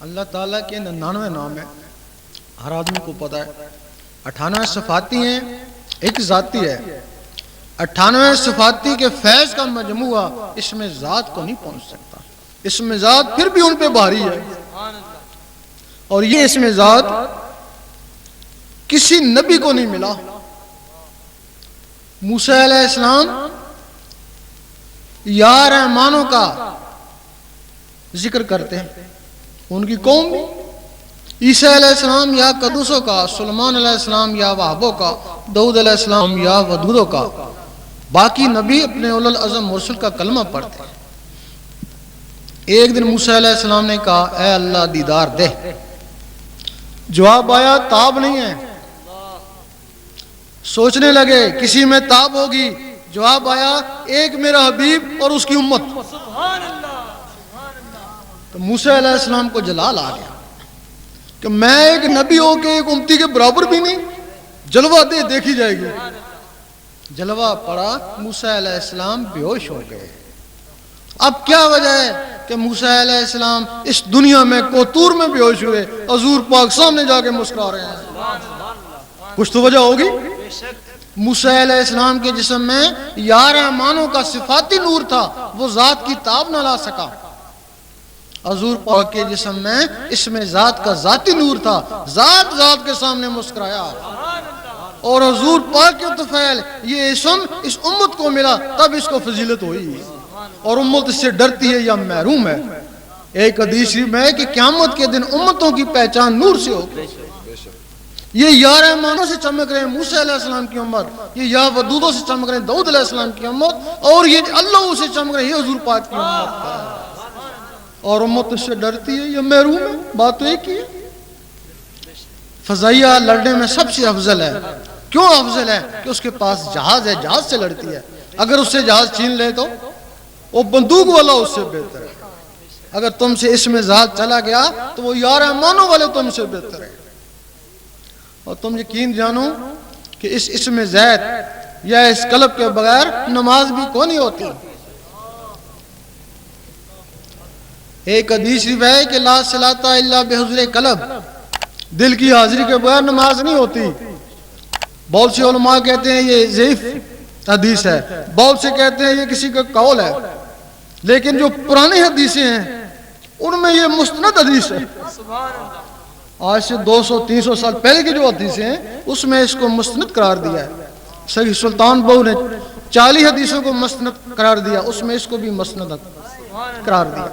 اللہ تعالیٰ کے 99 نام ہیں، ہر آدمی کو پتا ہے. 98 صفاتی ہیں، ایک ذاتی ہے. 98 صفاتی کے فیض کا مجموعہ اس میں ذات کو نہیں پہنچ سکتا. اس میں ذات پھر بھی ان پہ بھاری ہے، اور یہ اس میں ذات کسی نبی کو نہیں ملا. موسیٰ علیہ السلام یا رحمانوں کا ذکر کرتے ہیں، ان کی قوم بھی. عیسیٰ علیہ السلام یا قدوسوں کا، سلیمان علیہ السلام یا وہابوں کا، داؤد علیہ السلام یا ودودوں کا. باقی نبی اپنے اولو العزم مرسل کا کلمہ پڑھتے ہیں. ایک دن موسیٰ علیہ السلام نے کہا اے اللہ دیدار دے. جواب آیا تاب نہیں ہے. سوچنے لگے کسی میں تاب ہوگی. جواب آیا ایک میرا حبیب اور اس کی امت. تو موسیٰ علیہ السلام کو جلال آ گیا کہ میں ایک نبی ہو کے ایک امتی کے برابر بھی نہیں. جلوہ دے دیکھی جائے گی. جلوہ پڑا، موسیٰ علیہ السلام بے ہوش ہو گئے. اب کیا وجہ ہے کہ موسیٰ علیہ السلام اس دنیا میں کوتور میں بے ہوش ہوئے، حضور پاک سامنے جا کے مسکرا رہے ہیں؟ کچھ تو وجہ ہوگی. موسیٰ علیہ السلام کے جسم میں یا رحمانوں کا صفاتی نور تھا، وہ ذات کی تاب نہ لا سکا. حضور پاک کے جسم میں اس میں ذات کا ذاتی نور تھا، ذات ذات کے سامنے مسکرایا. اور حضور پاک کے طفیل یہ اسم اس امت کو ملا، تب اس کو فضیلت ہوئی. اور امت اس سے ڈرتی ہے یا محروم ہے. ایک حدیث میں کہ قیامت کے دن امتوں کی پہچان نور سے ہوگی. یہ یا رحمانوں سے چمک رہے ہیں موسیٰ علیہ السلام کی امت، یہ یا ودودوں سے چمک رہے ہیں داؤد علیہ السلام کی امت، اور یہ اللہ سے چمک رہے ہیں حضور پاک کی امت ہے. اور امت اس سے ڈرتی ہے یا محروم ہے؟ بات تو ایک ہی ہے. فضائیہ لڑنے میں سب سے افضل ہے. کیوں افضل ہے؟ کہ اس کے پاس جہاز ہے، جہاز سے لڑتی ہے. اگر اس سے جہاز چھین لے تو وہ بندوق والا اس سے بہتر ہے. اگر تم سے اس میں ذات چلا گیا تو وہ یا رحمانوں والے تم سے بہتر ہے. اور تم یقین جانو کہ اس میں زید یا اس قلب کے بغیر نماز بھی کو نہیں ہوتی. ایک حدیث ہے کہ لا صلاۃ الا بحضور قلب، دل کی حاضری کے بغیر نماز نہیں ہوتی. بہت سے علماء کہتے ہیں یہ ضعیف حدیث ہے، بہت سے کہتے ہیں یہ کسی کا قول ہے. لیکن جو پرانی حدیثیں ہیں ان میں یہ مستند حدیث ہے. آج سے 200-300 سال پہلے کی جو حدیثیں ہیں اس میں اس کو مستند قرار دیا ہے. صحیح سلطان بہو نے 40 حدیثوں کو مستند قرار دیا، اس میں اس کو بھی مستند قرار دیا.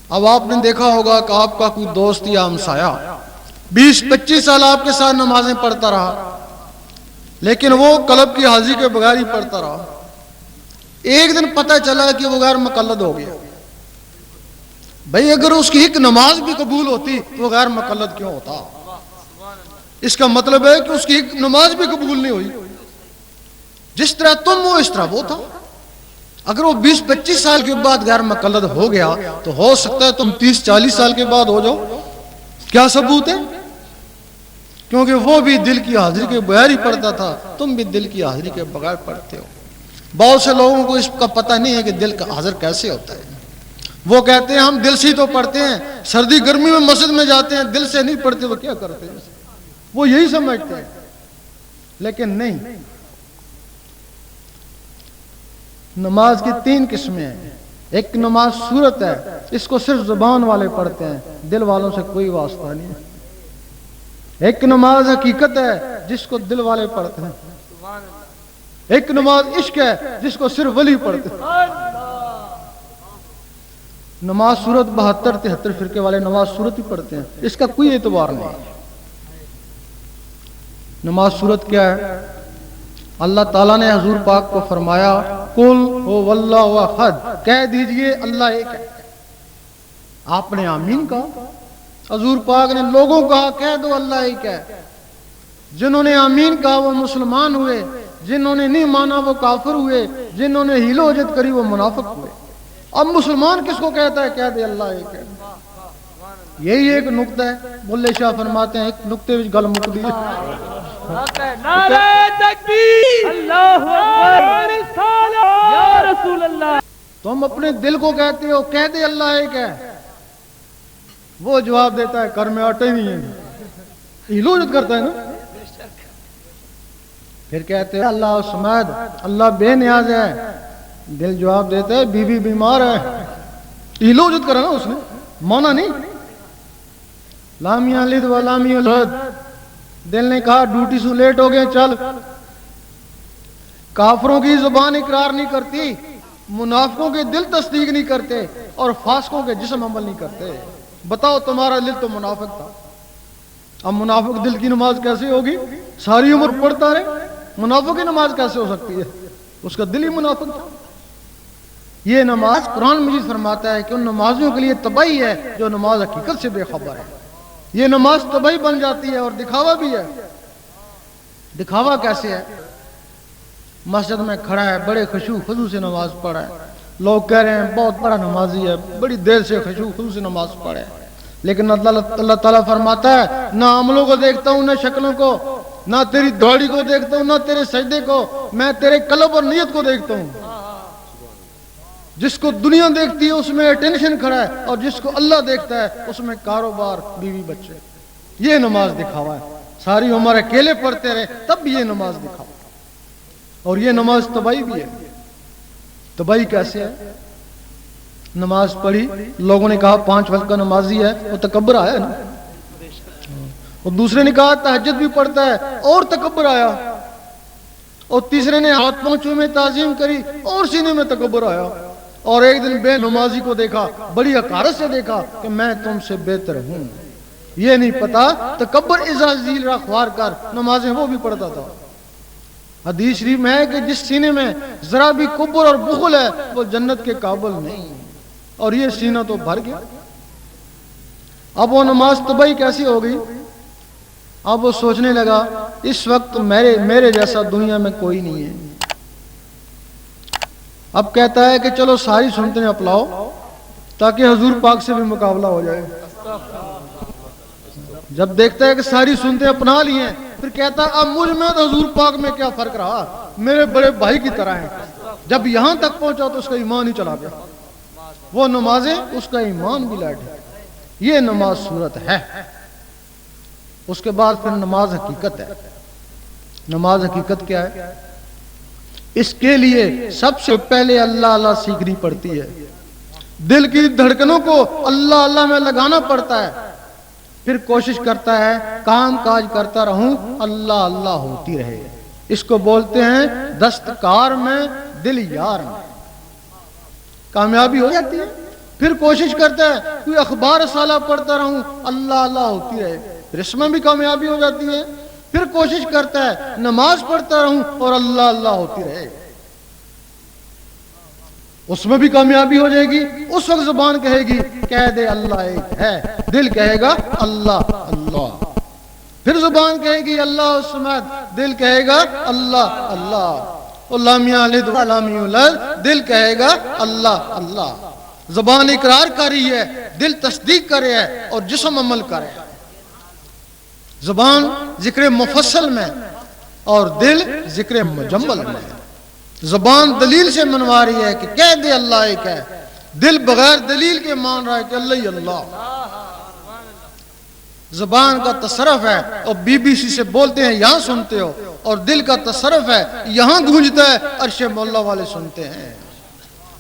اب آپ نے دیکھا ہوگا کہ آپ کا کوئی دوست یا ہمسایہ 20-25 سال آپ کے ساتھ نمازیں پڑھتا رہا، لیکن وہ قلب کی حاضری کے بغیر ہی پڑھتا رہا. ایک دن پتہ چلا کہ وہ غیر مقلد ہو گیا. بھئی اگر اس کی ایک نماز بھی قبول ہوتی تو وہ غیر مقلد کیوں ہوتا؟ اس کا مطلب ہے کہ اس کی ایک نماز بھی قبول نہیں ہوئی. جس طرح تم ہو اس طرح وہ تھا. اگر وہ 20-25 سال کے بعد غیر مقلد ہو گیا تو ہو سکتا ہے تم 30-40 سال کے بعد ہو جاؤ. کیا ثبوت ہے؟ کیونکہ وہ بھی دل کی حاضری کے بغیر ہی پڑھتا تھا، تم بھی دل کی حاضری کے بغیر پڑھتے ہو. بہت سے لوگوں کو اس کا پتہ نہیں ہے کہ دل کا حاضر کیسے ہوتا ہے. وہ کہتے ہیں ہم دل سے ہی تو پڑھتے ہیں، سردی گرمی میں مسجد میں جاتے ہیں، دل سے نہیں پڑھتے تو کیا کرتے ہیں؟ وہ یہی سمجھتے ہیں. لیکن نہیں، نماز کی 3 قسمیں ہیں. ایک نماز صورت ہے، اس کو صرف زبان والے پڑھتے ہیں، دل والوں سے کوئی واسطہ نہیں ہے. ایک نماز حقیقت ہے جس کو دل والے پڑھتے ہیں. ایک نماز عشق ہے جس کو صرف ولی پڑھتے ہیں. نماز صورت 72-73 فرقے والے نماز صورت ہی پڑھتے ہیں، اس کا کوئی اعتبار نہیں. نماز صورت کیا ہے؟ اللہ تعالیٰ نے حضور پاک کو فرمایا قل هو اللہ احد، کہہ دیجئے اللہ ایک ہے. آپ نے آمین کہا. حضور پاک نے لوگوں کہا کہہ دو اللہ ایک ہے. جنہوں نے آمین کہا وہ مسلمان ہوئے، جنہوں نے نہیں مانا وہ کافر ہوئے، جنہوں نے حیل و حجت کری وہ منافق ہوئے. اب مسلمان کس کو کہتا ہے؟ کہہ دے اللہ ایک ہے. یہی ایک نقطہ ہے. بلے شاہ فرماتے ہیں ایک نقطے وچ گل مک دی. نعرہ تکبیر، اللہ اکبر، یا رسول اللہ. تم اپنے دل کو کہتے ہو کہہ دے اللہ ایک ہے، وہ جواب دیتا ہے کر میں آٹا ہی نہیں ہے، الوجت کرتا ہے نا. پھر کہتے ہیں اللہ الصمد، اللہ بے نیاز ہے. دل جواب دیتا ہے بی بی بیمار ہے. الوجت کرا نا اس نے، مانا نہیں. لام یلد ولم یولد، دل نے کہا ڈیوٹی سے لیٹ ہو گئے چل. کافروں کی زبان اقرار نہیں کرتی، منافقوں کے دل تصدیق نہیں کرتے، اور فاسقوں کے جسم عمل نہیں کرتے. بتاؤ تمہارا دل تو منافق تھا، اب منافق دل کی نماز کیسے ہوگی؟ ساری عمر پڑھتا رہے، منافق کی نماز کیسے ہو سکتی ہے؟ اس کا دل ہی منافق تھا. یہ نماز قرآن مجید فرماتا ہے کہ ان نمازیوں کے لیے تباہی ہے جو نماز حقیقت سے بے خبر ہے. یہ نماز تباہی بن جاتی ہے اور دکھاوا بھی ہے. دکھاوا کیسے ہے؟ مسجد میں کھڑا ہے، بڑے خشوع خضوع سے نماز پڑھا ہے، لوگ کہہ رہے ہیں بہت بڑا نمازی ہے، بڑی دیر سے خشوع خضوع سے نماز پڑھے. لیکن اللہ تعالیٰ فرماتا ہے نہ عملوں کو دیکھتا ہوں، نہ شکلوں کو، نہ تیری داڑھی کو دیکھتا ہوں، نہ تیرے سجدے کو، میں تیرے قلب اور نیت کو دیکھتا ہوں. جس کو دنیا دیکھتی ہے اس میں اٹینشن کھڑا ہے، اور جس کو اللہ دیکھتا ہے اس میں کاروبار، بیوی بچے. یہ نماز دکھاوا ہے. ساری عمر اکیلے پڑھتے رہے تب بھی یہ نماز دکھاوا. اور یہ نماز تباہی بھی ہے. تباہی کیسے ہے؟ نماز پڑھی، لوگوں نے کہا 5 وقت کا نمازی ہے، وہ تکبر آیا نا. اور دوسرے نے کہا تہجد بھی پڑھتا ہے، اور تکبر آیا. اور تیسرے نے ہاتھ پاؤں میں تعظیم کری، اور سینے میں تکبر آیا. اور ایک دن بے نمازی کو دیکھا، بڑی حقارت سے دیکھا کہ میں تم سے بہتر ہوں. یہ نہیں پتا تکبر اذا ذیل را خوار کر، نمازیں وہ بھی پڑھتا تھا. حدیث شریف میں ہے کہ جس سینے میں ذرا بھی کبر اور بخل ہے وہ جنت کے قابل نہیں. اور یہ سینہ تو بھر گیا. اب وہ نماز تباہی کیسی ہو گئی؟ اب وہ سوچنے لگا اس وقت میرے جیسا دنیا میں کوئی نہیں ہے. اب کہتا ہے کہ چلو ساری سنتیں اپناؤ تاکہ حضور پاک سے بھی مقابلہ ہو جائے. جب دیکھتا ہے کہ ساری سنتیں اپنا لی ہیں، پھر کہتا ہے اب مجھ میں تو حضور پاک میں کیا فرق رہا، میرے بڑے بھائی کی طرح ہیں. جب یہاں تک پہنچا تو اس کا ایمان ہی چلا گیا. وہ نمازیں اس کا ایمان بھی لائٹ ہے. یہ نماز صورت ہے. اس کے بعد پھر نماز حقیقت ہے. نماز حقیقت کیا ہے؟ اس کے لیے سب سے پہلے اللہ اللہ سیکھنی پڑتی ہے. دل کی دھڑکنوں کو اللہ اللہ میں لگانا پڑتا ہے. پھر کوشش کرتا ہے کام کاج کرتا رہوں، اللہ اللہ ہوتی رہے. اس کو بولتے ہیں دستکار میں دل یار میں. کامیابی ہو جاتی ہے. پھر کوشش کرتا ہے کوئی اخبار رسالہ پڑھتا رہوں، اللہ اللہ ہوتی رہے. پھر اس میں بھی کامیابی ہو جاتی ہے. پھر کوشش کرتا ہے نماز پڑھتا رہوں اور اللہ اللہ ہوتی رہے. اس میں بھی کامیابی ہو جائے گی. اس وقت زبان کہے گی کہہ دے اللہ ایک ہے، دل کہے گا اللہ اللہ. پھر زبان کہے گی اللہ الصمد، دل کہے گا اللہ اللہ. لم یلد ولم یولد، دل کہے گا اللہ اللہ. زبان اقرار کر رہی ہے، دل تصدیق کر رہا ہے، اور جسم عمل کر رہا ہے. زبان ذکر مفصل میں اور دل ذکر مجمل میں. زبان دلیل سے منوا رہی ہے کہ کہہ دے اللہ ایک ہے، دل بغیر دلیل کے مان رہا ہے کہ اللہ ہی اللہ. زبان کا تصرف ہے، اور بی بی سی سے بولتے ہیں یہاں سنتے ہو، اور دل کا تصرف ہے یہاں گونجتا ہے عرش مولا والے سنتے ہیں.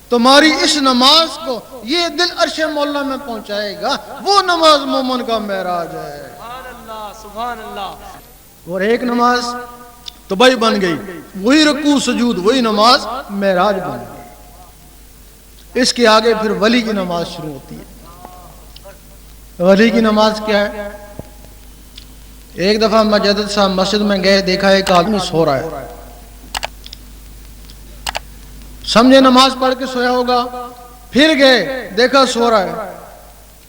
تمہاری اس نماز کو یہ دل عرش مولا میں پہنچائے گا. وہ نماز مومن کا معراج ہے. سبحان اللہ. اور ایک نماز تباہی بن گئی، وہی رکوع سجود، وہی نماز معراج بن گئی. اس کے آگے پھر ولی کی نماز شروع ہوتی ہے. ولی کی نماز کیا ہے؟ ایک دفعہ مجدد صاحب مسجد میں گئے، دیکھا ایک آدمی سو رہا ہے. سمجھے نماز پڑھ کے سویا ہوگا. پھر گئے، دیکھا سو رہا ہے.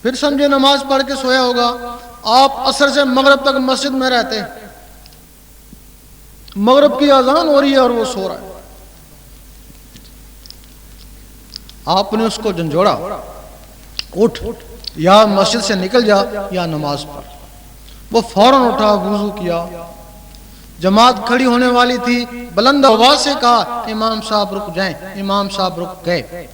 پھر سمجھے نماز پڑھ کے سویا ہوگا. آپ عصر سے مغرب تک مسجد میں رہتے، مغرب کی اذان ہو رہی ہے اور وہ سو رہا ہے. آپ نے اس کو جھنجھوڑا، اٹھ، یا مسجد سے نکل جا یا نماز پڑھ. وہ فوراً اٹھا، وضو کیا. جماعت کھڑی ہونے والی تھی، بلند آواز سے کہا امام صاحب رک جائیں. امام صاحب رک گئے.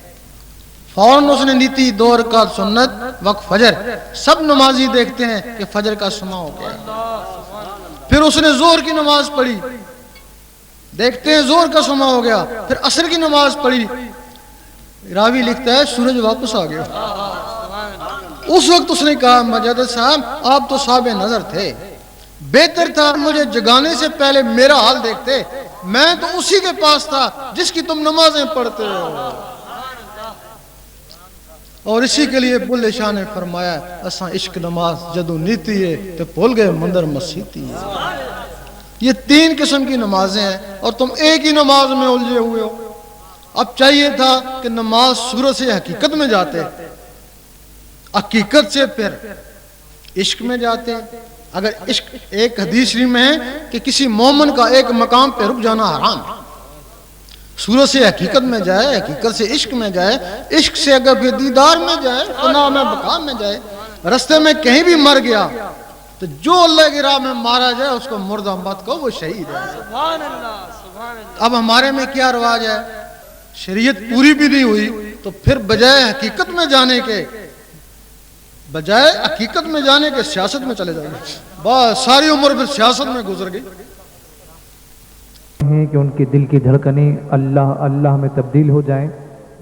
فوراً اس نے نیتی 2 رکعت سنت وقت فجر. سب نمازی دیکھتے ہیں کہ فجر کا سما ہو گیا. پھر اس نے ظہر کی نماز پڑھی, دیکھتے ہیں ظہر کا سما ہو گیا. پھر عصر کی نماز پڑھی, راوی لکھتا ہے سورج واپس آ گیا. اس وقت اس نے کہا مجدد صاحب آپ تو صاحب نظر تھے, بہتر تھا مجھے جگانے سے پہلے میرا حال دیکھتے, میں تو اسی کے پاس تھا جس کی تم نمازیں پڑھتے ہو. اور اسی کے لیے بلے شاہ نے فرمایا اساں عشق نماز جدو نیتی ہے تو بھول گئے مندر مسیتی ہے. یہ 3 قسم کی نمازیں ہیں اور تم ایک ہی نماز میں الجھے ہوئے ہو. اب چاہیے تھا کہ نماز صورت سے حقیقت میں جاتے, حقیقت سے پھر عشق میں جاتے. اگر عشق, ایک حدیث شریف میں ہے کہ کسی مومن کا ایک مقام پہ رک جانا حرام ہے. صورت سے حقیقت میں جائے, حقیقت سے عشق میں جائے, عشق سے اگر پھر دیدار میں جائے, فنا میں بقا میں جائے. رستے میں کہیں بھی مر گیا تو جو اللہ کی راہ میں مارا جائے اس کو مردہ مت کو, وہ شہید ہے. سبحان اللہ سبحان اللہ. اب ہمارے میں کیا رواج ہے, شریعت پوری بھی نہیں ہوئی تو پھر بجائے حقیقت میں جانے کے, بجائے حقیقت میں جانے کے سیاست میں چلے جائیں. بس ساری عمر پھر سیاست میں گزر گئی. ہیں کہ ان کے دل کی دھڑکنیں اللہ اللہ میں تبدیل ہو جائیں.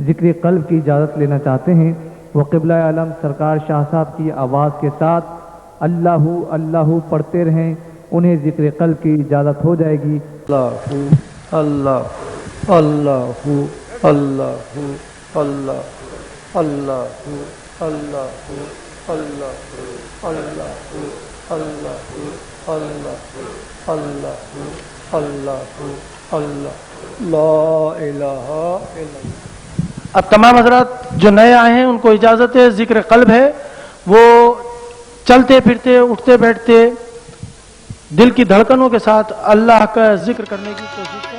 ذکر قلب کی اجازت لینا چاہتے ہیں. وہ قبلہ عالم سرکار شاہ صاحب کی آواز کے ساتھ اللہ اللہ پڑھتے رہیں, انہیں ذکر قلب کی اجازت ہو جائے گی. اللہ اللہ اللہ اللہ اللہ اللہ اللہ اللہ اللہ اللہ اللہ اللہ اللہ لا الہ الا اللہ. اب تمام حضرات جو نئے آئے ہیں ان کو اجازت ہے, ذکر قلب ہے, وہ چلتے پھرتے اٹھتے بیٹھتے دل کی دھڑکنوں کے ساتھ اللہ کا ذکر کرنے کی کوشش کریں.